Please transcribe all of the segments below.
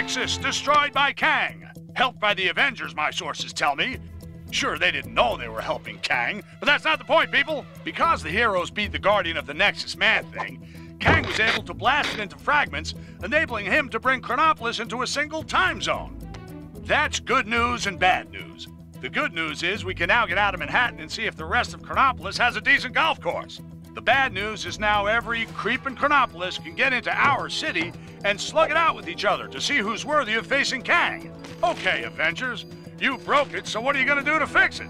Nexus destroyed by Kang. Helped by the Avengers, my sources tell me. Sure, they didn't know they were helping Kang, but that's not the point, people. Because the heroes beat the Guardian of the Nexus Man-Thing, Kang was able to blast it into fragments, enabling him to bring Chronopolis into a single time zone. That's good news and bad news. The good news is we can now get out of Manhattan and see if the rest of Chronopolis has a decent golf course. The bad news is now every creep in Chronopolis can get into our city and slug it out with each other to see who's worthy of facing Kang. Okay, Avengers, you broke it, so what are you gonna do to fix it?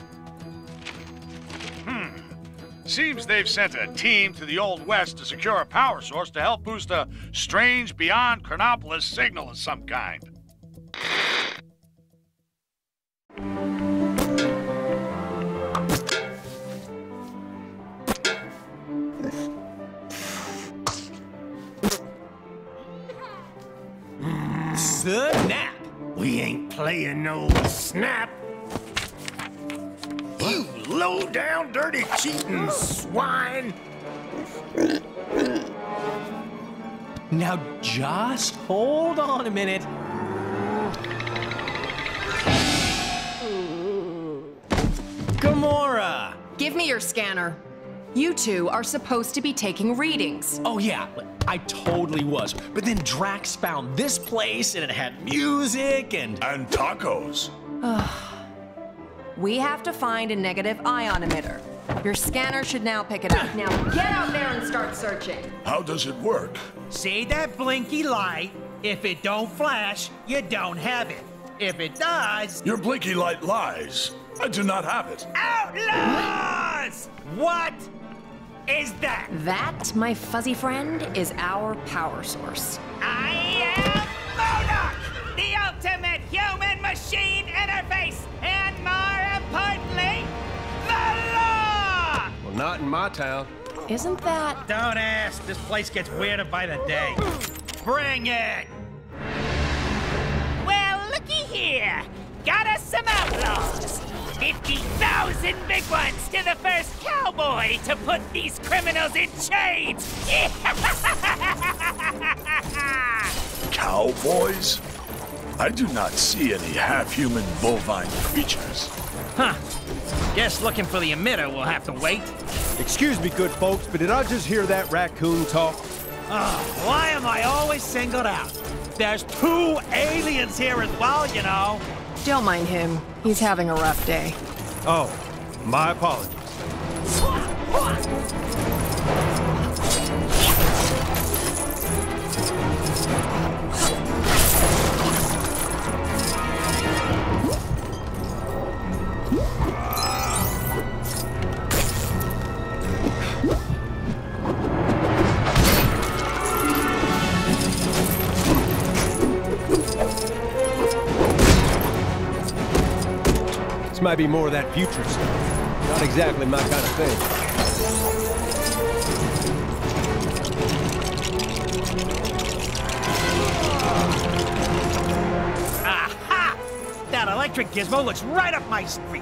Seems they've sent a team to the Old West to secure a power source to help boost a strange beyond Chronopolis signal of some kind. Snap! We ain't playing no snap. You low-down, dirty, cheating swine! Now just hold on a minute. Gamora! Give me your scanner. You two are supposed to be taking readings. Oh yeah, I totally was. But then Drax found this place and it had music and tacos. We have to find a negative ion emitter. Your scanner should now pick it up. Now get out there and start searching. How does it work? See that blinky light? If it don't flash, you don't have it. If it does... Your blinky light lies. I do not have it. Outlaws! What is that? That, my fuzzy friend, is our power source. I am MODOK, the ultimate human-machine interface, and more importantly, the law! Well, not in my town. Isn't that... Don't ask. This place gets weirder by the day. Bring it! Well, looky here. Got us some outlaws. 50,000 big ones to the first cowboy to put these criminals in chains! Cowboys? I do not see any half-human bovine creatures. Huh. Guess looking for the emitter will have to wait. Excuse me, good folks, but did I just hear that raccoon talk? Oh, why am I always singled out? There's 2 aliens here as well, you know. Don't mind him. He's having a rough day. Oh, my apologies. This might be more of that future stuff. Not exactly my kind of thing. Aha! That electric gizmo looks right up my street.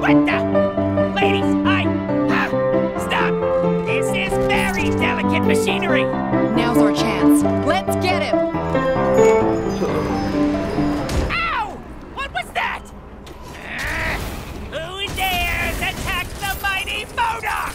What the? Ladies, stop! This is very delicate machinery! Now's our chance. Let's get him! Ow! What was that? Who dares attack the mighty MODOK?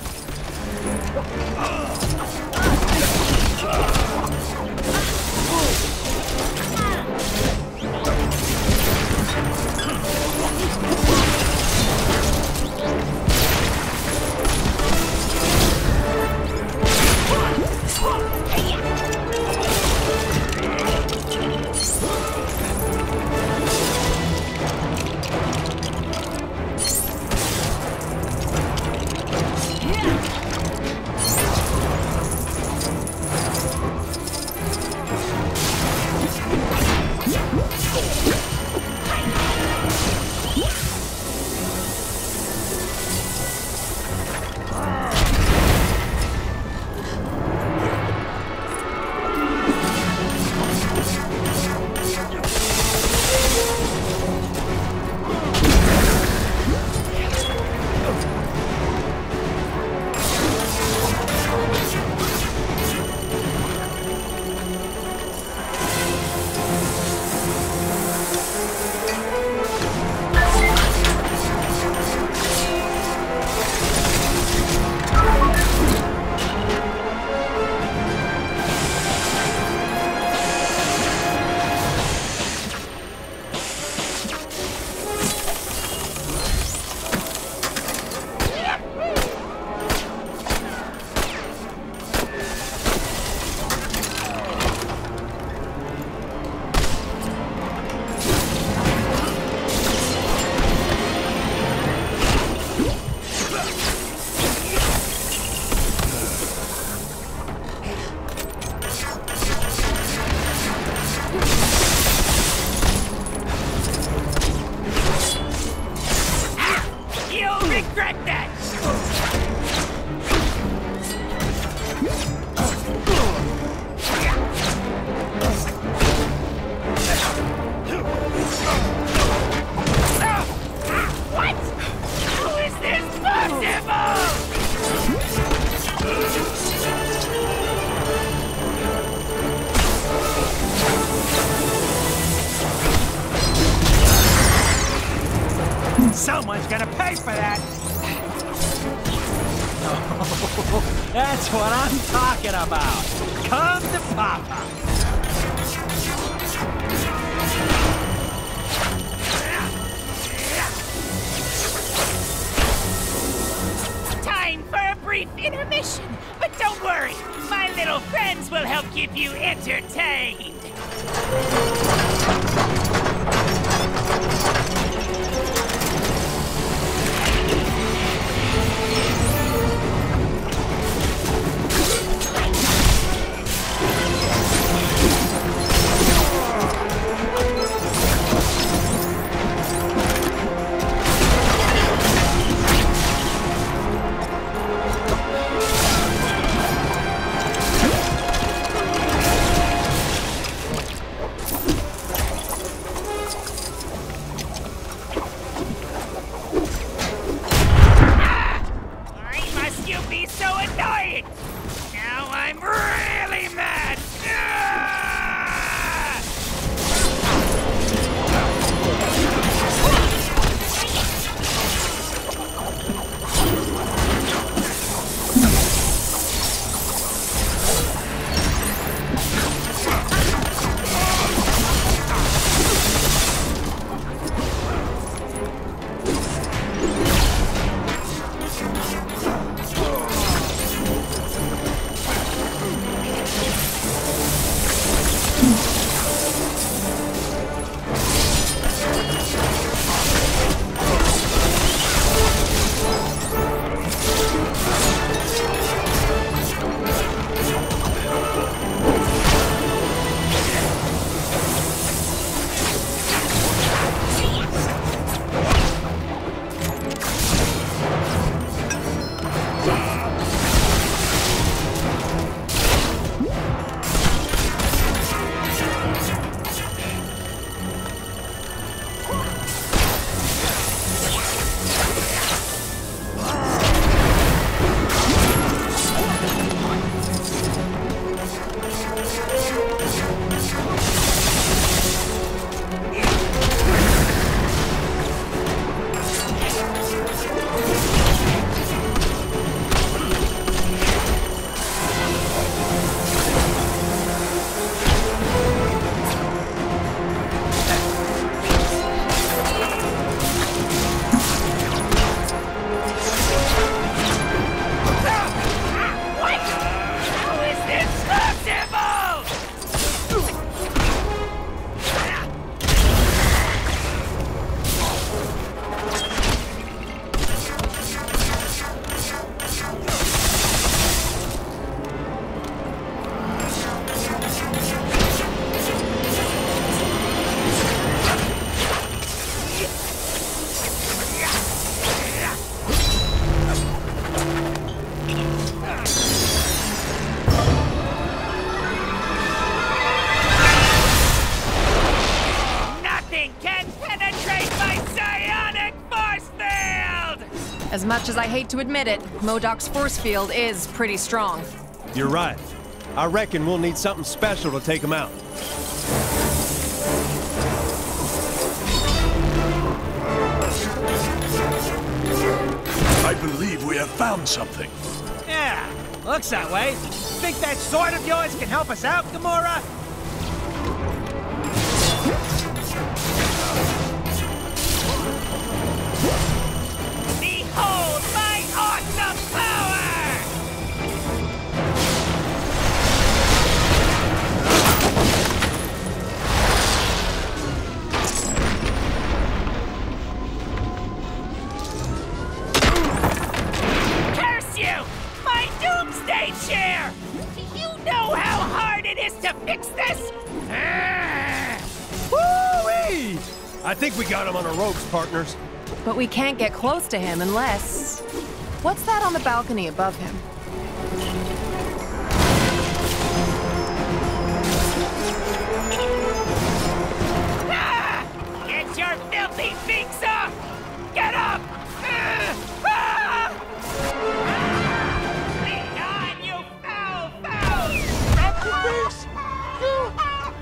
Someone's gonna pay for that. Oh, that's what I'm talking about. Come to Papa. Time for a brief intermission. But don't worry, my little friends will help keep you entertained. As much as I hate to admit it, MODOK's force field is pretty strong. You're right. I reckon we'll need something special to take him out. I believe we have found something. Yeah, looks that way. Think that sword of yours can help us out, Gamora? Behold my awesome power! Curse you! My doomsday chair! Do you know how hard it is to fix this? Woo-wee! I think we got him on the ropes, partners. But we can't get close to him unless... What's that on the balcony above him? Get your filthy beaks off! Get up! Lead on, you foul foul!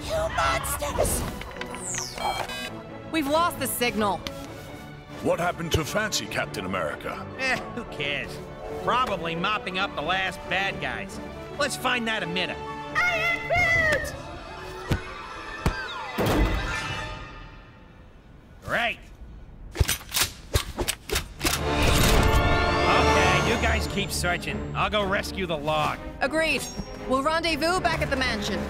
You monsters! We've lost the signal. What happened to fancy Captain America? Who cares? Probably mopping up the last bad guys. Let's find that emitter. Iron Boot! Right. Okay, you guys keep searching. I'll go rescue the log. Agreed. We'll rendezvous back at the mansion.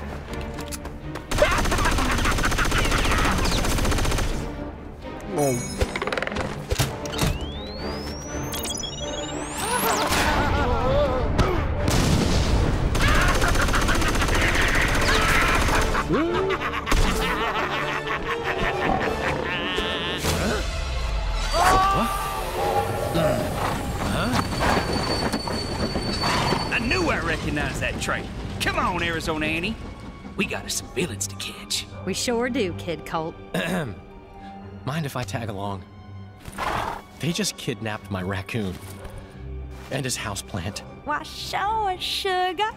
I knew I recognized that trait. Come on, Arizona Annie. We got us some villains to catch. We sure do, Kid Colt. Mind if I tag along? They just kidnapped my raccoon. And his houseplant. Why, sure, sugar.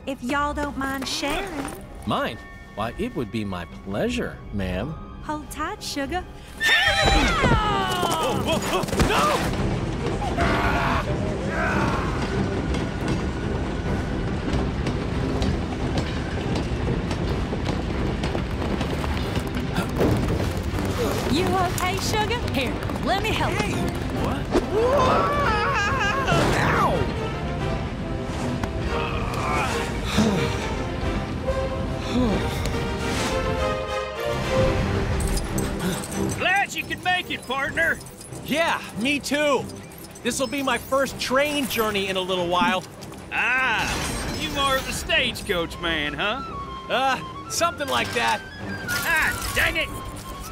If y'all don't mind sharing. Mine? Why, it would be my pleasure, ma'am. Hold tight, sugar. You okay, sugar? Here, let me help you. Glad you could make it, partner. Yeah, me too. This'll be my first train journey in a little while. Ah, you more of the stagecoach man, huh? Something like that. Ah, dang it.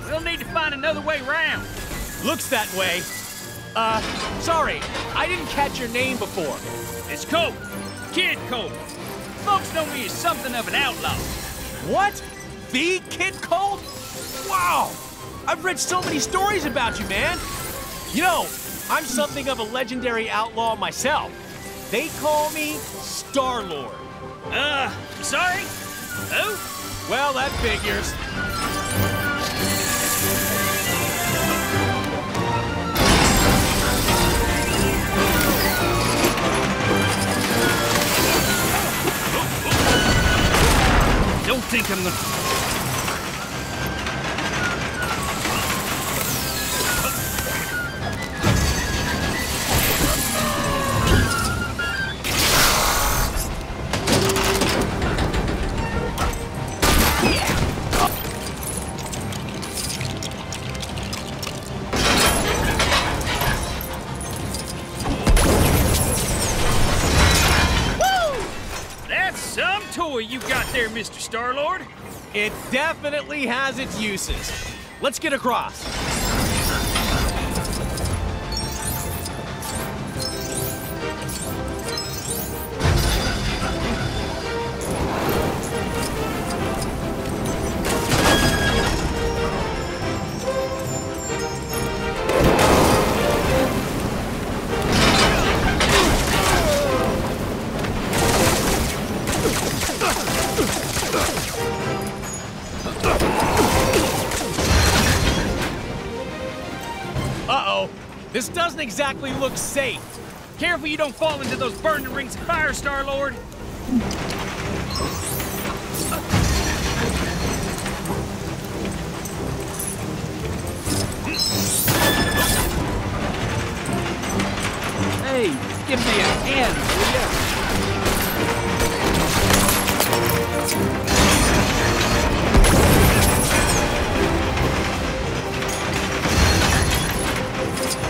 We'll need to find another way round. Looks that way. Sorry, I didn't catch your name before. It's Colt. Kid Colt. Folks know me as something of an outlaw. What? The Kid Colt? Wow! I've read so many stories about you, man. You know, I'm something of a legendary outlaw myself. They call me Star-Lord. Sorry? Who? Well, that figures. Don't think I'm gonna... You got there, Mr. Star-Lord? It definitely has its uses. Let's get across. Uh-oh. This doesn't exactly look safe. Careful you don't fall into those burning rings of fire, Star-Lord. Hey, give me a hand, will ya?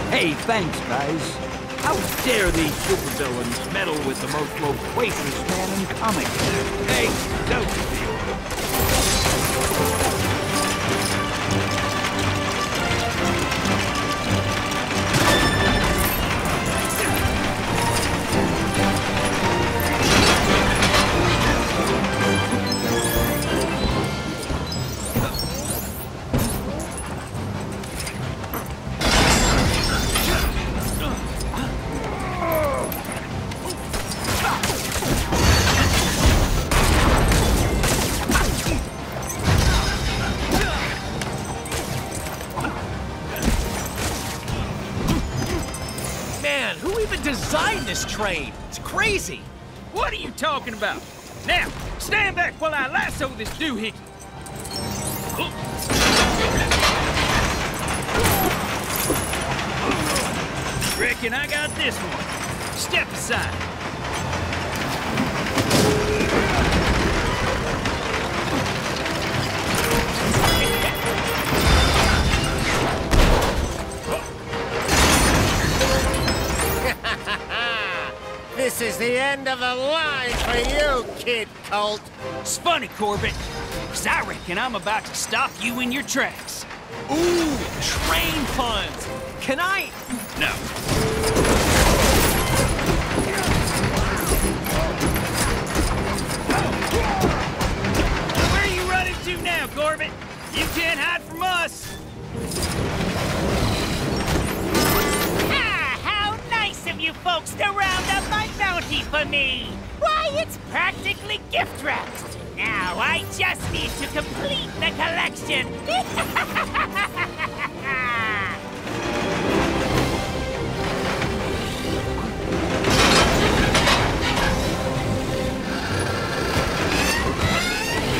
Hey, thanks, guys. How dare these supervillains meddle with the most loquacious man in comics? Hey, don't feel. designed this train. It's crazy. What are you talking about? Now, stand back while I lasso this doohickey. Reckon I got this one. Step aside. This is the end of the line for you, Kid Colt. It's funny, Corbett, 'cause I reckon I'm about to stop you in your tracks. Ooh, train puns. Can I? No. Where are you running to now, Corbett? You can't hide from us. How nice of you folks to round up my bounty for me. Why, it's practically gift wrapped. Now I just need to complete the collection.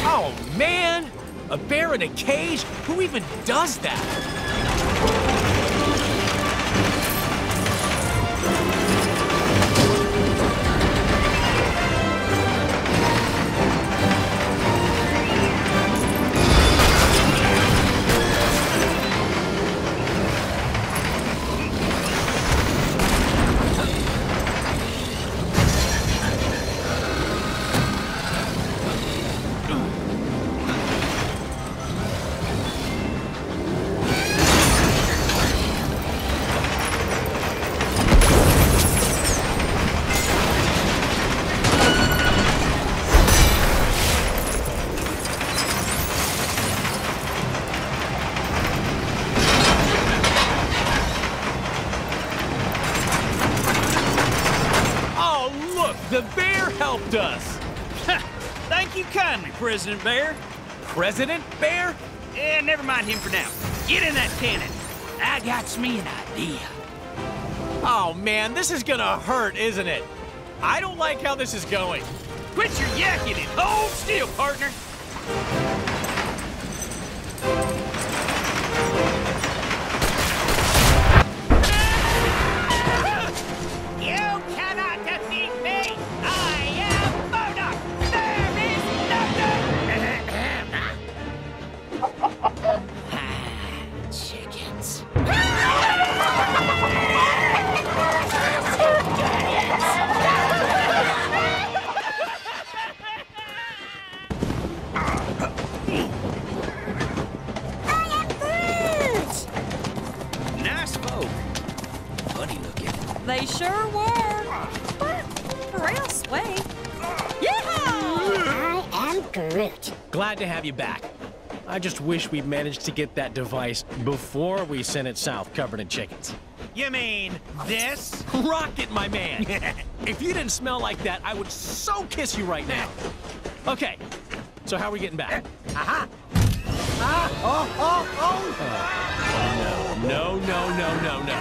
Oh, man! A bear in a cage? Who even does that? The bear helped us! Thank you kindly, President Bear. President Bear? Yeah, never mind him for now. Get in that cannon. I got me an idea. Oh, man, this is gonna hurt, isn't it? I don't like how this is going. Quit your yakking and hold still, partner. They sure were. Real sweet. I am Groot. Glad to have you back. I just wish we'd managed to get that device before we sent it south covered in chickens. You mean this? Rocket, my man! If you didn't smell like that, I would so kiss you right now. Okay, so how are we getting back? Aha! No, no, no, no, no.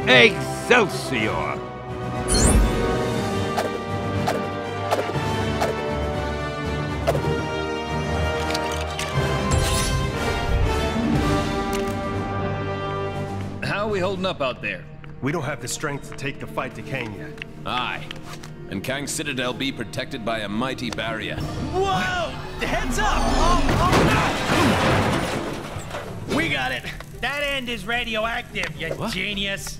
Excelsior! How are we holding up out there? We don't have the strength to take the fight to Kang yet. Aye. And Kang's Citadel be protected by a mighty barrier. Whoa! Heads up! Oh, no! We got it! That end is radioactive, you genius.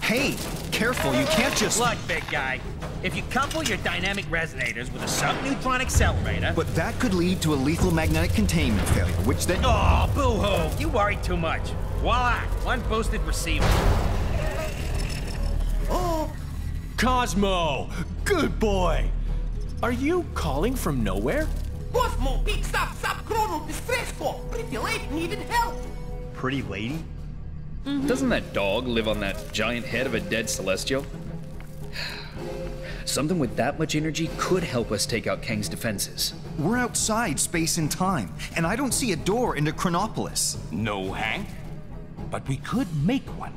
Hey, careful. You can't just... Look, big guy. If you couple your dynamic resonators with a subneutron accelerator... But that could lead to a lethal magnetic containment failure, which then... Oh, boo-hoo! You worry too much. Voila! One boosted receiver. Oh! Cosmo! Good boy! Are you calling from nowhere? Cosmo picks up subchronal distress call. Pretty lady needed help. Pretty lady? Doesn't that dog live on that giant head of a dead Celestial? Something with that much energy could help us take out Kang's defenses. We're outside space and time, and I don't see a door into Chronopolis. No, Hank. But we could make one,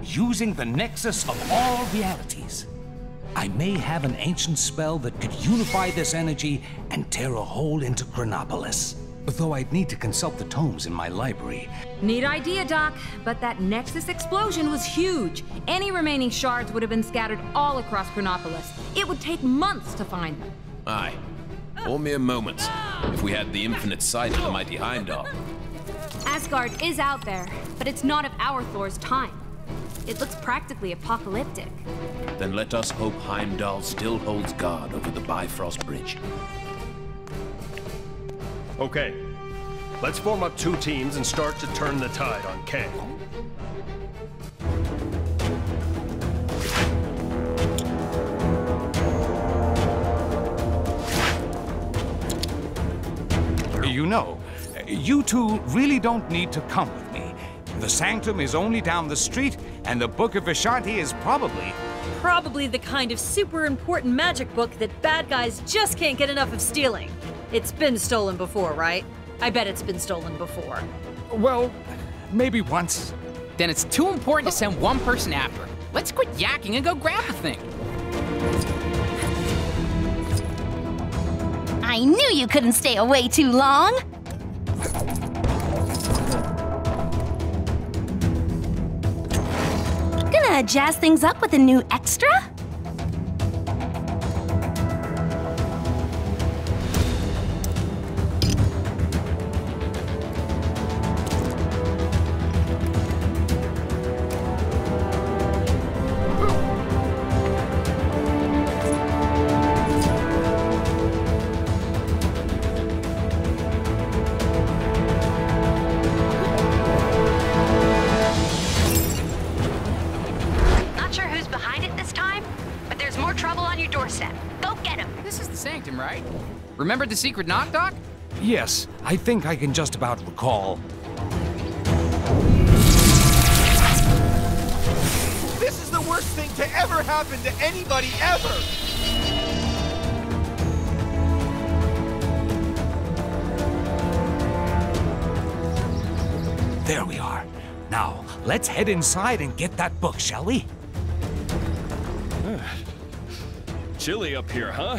using the nexus of all realities. I may have an ancient spell that could unify this energy and tear a hole into Chronopolis. Though I'd need to consult the tomes in my library. Neat idea, Doc, but that Nexus explosion was huge. Any remaining shards would have been scattered all across Chronopolis. It would take months to find them. Aye. All mere moments, if we had the infinite sight of the mighty Heimdall. Asgard is out there, but it's not of our Thor's time. It looks practically apocalyptic. Then let us hope Heimdall still holds guard over the Bifrost Bridge. Okay, let's form up 2 teams and start to turn the tide on Kang. You know, you two really don't need to come with me. The Sanctum is only down the street, and the Book of Vishanti is probably... Probably the kind of super important magic book that bad guys just can't get enough of stealing. It's been stolen before, right? I bet it's been stolen before. Well, maybe once. Then it's too important to send one person after it. Let's quit yakking and go grab the thing. I knew you couldn't stay away too long. Gonna jazz things up with a new extra? Right? Remember the secret knock, Doc? Yes, I think I can just about recall. This is the worst thing to ever happen to anybody ever! There we are. Now, let's head inside and get that book, shall we? Chilly up here, huh?